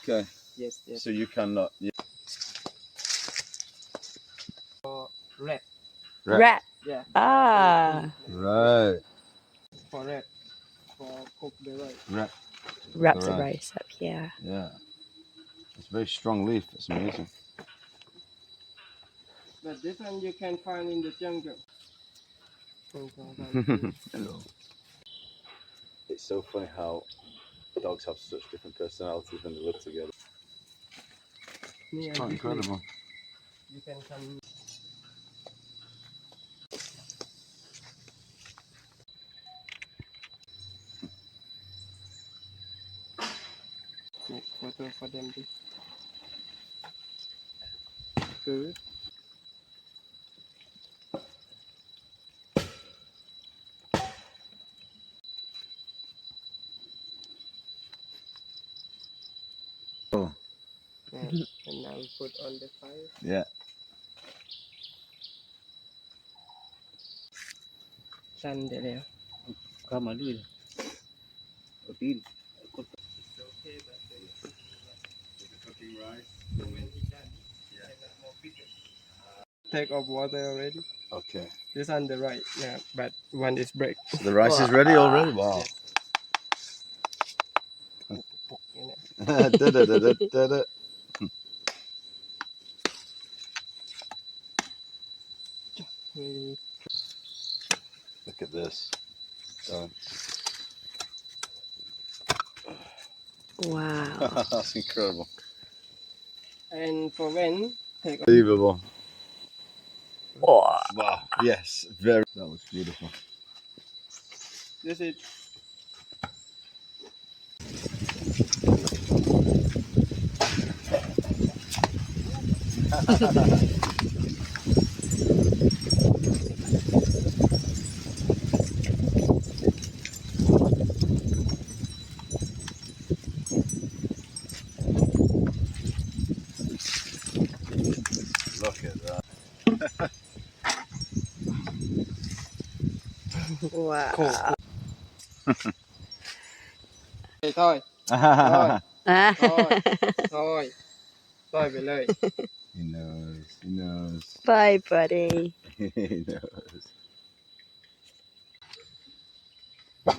okay. Yes, yes. So you cannot. Yeah. Rat. Rat. Yeah. Ah. Right. For rat. For cook the rice. Right. Wrap the the rice. rice up here. Yeah. It's a very strong leaf. It's amazing. But this one you can find in the jungle. Hello. It's so funny how dogs have such different personalities when they live together. It's quite incredible. You can come. Make photo for them. Good. Oh. Yeah. And now we put on the fire. Yeah. Sun there. Come on, do it. Okay. It's okay, but then Cooking rice. so when he done, yeah. More bigger. Take off water already. Okay. This on the right, yeah, but one is break. So the rice is ready already? Wow. Yes. You know. Da-da-da-da-da-da. Really. Look at this. Done. Wow. That's incredible. And for when take off. Unbelievable. Oh. Wow. Yes. Very. That looks beautiful. This is Look at that. Wow. cool. Thôi, Ah. thôiไปเลย He knows. He knows. Bye, buddy. He knows.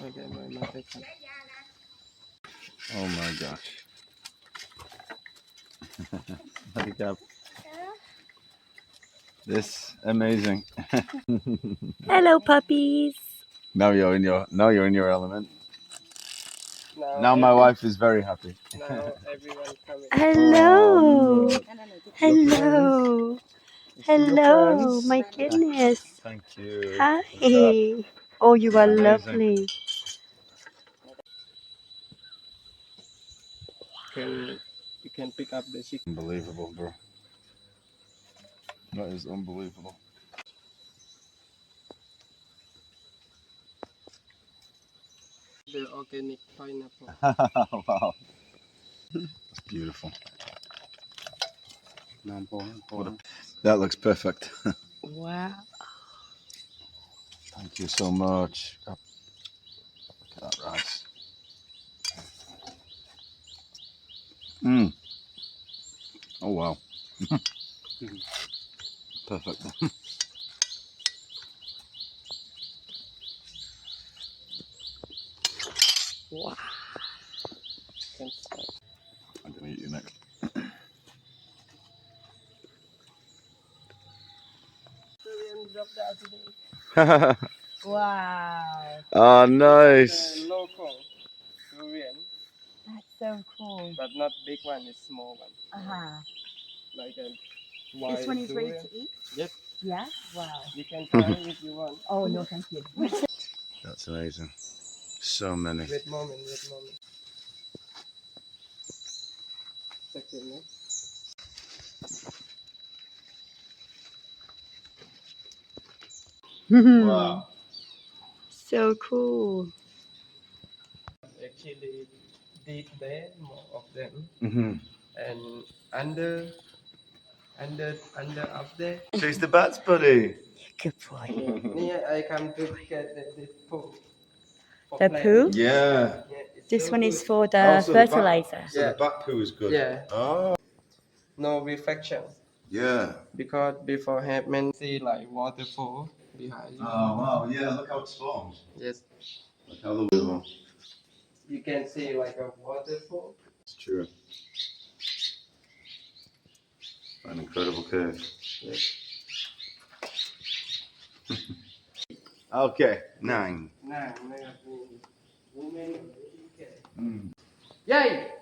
Okay, my take. Oh my gosh. Look up. This amazing. Hello, puppies. Now you're in your element. Now my every- wife is very happy. Now everyone coming. Hello. Oh, Hello. Hello. My goodness. thank you. Hi. Oh, you are Amazing. lovely. You can pick up the chicken. Unbelievable, bro. That is unbelievable. The organic pineapple. Wow. That's beautiful. That looks perfect. Wow. Thank you so much. Look at that rice. Mm. Oh wow. Perfect. Wow. Can start. I'm gonna eat you next. Durian drop down today. Wow. Oh, nice. The local durian, That's so cool. but not big one. It's small one. Uh-huh. Like a wild This one is ready durian. to eat? Yes. Yeah? Wow. You can try if you want. Oh, no, thank you. That's amazing. So many. Wait moment. Second, no? Wow. So cool. Actually, deep there, more of them, Mm-hmm. and under up there. Chase the bats, buddy. Good boy. Yeah, I come to get this poo. For The plant. poo? Yeah. Yeah, This one is for the Oh, so the back- fertilizer. So the back poo is good. Yeah. Oh. No reflection. Yeah. Because beforehand, man see like waterfall behind you. Oh wow. Yeah. Look how it's formed. Yes. Look how the You can see like a waterfall. It's true. An incredible curve. Yes. Okay. 9. Nah, women. Mm. Yay!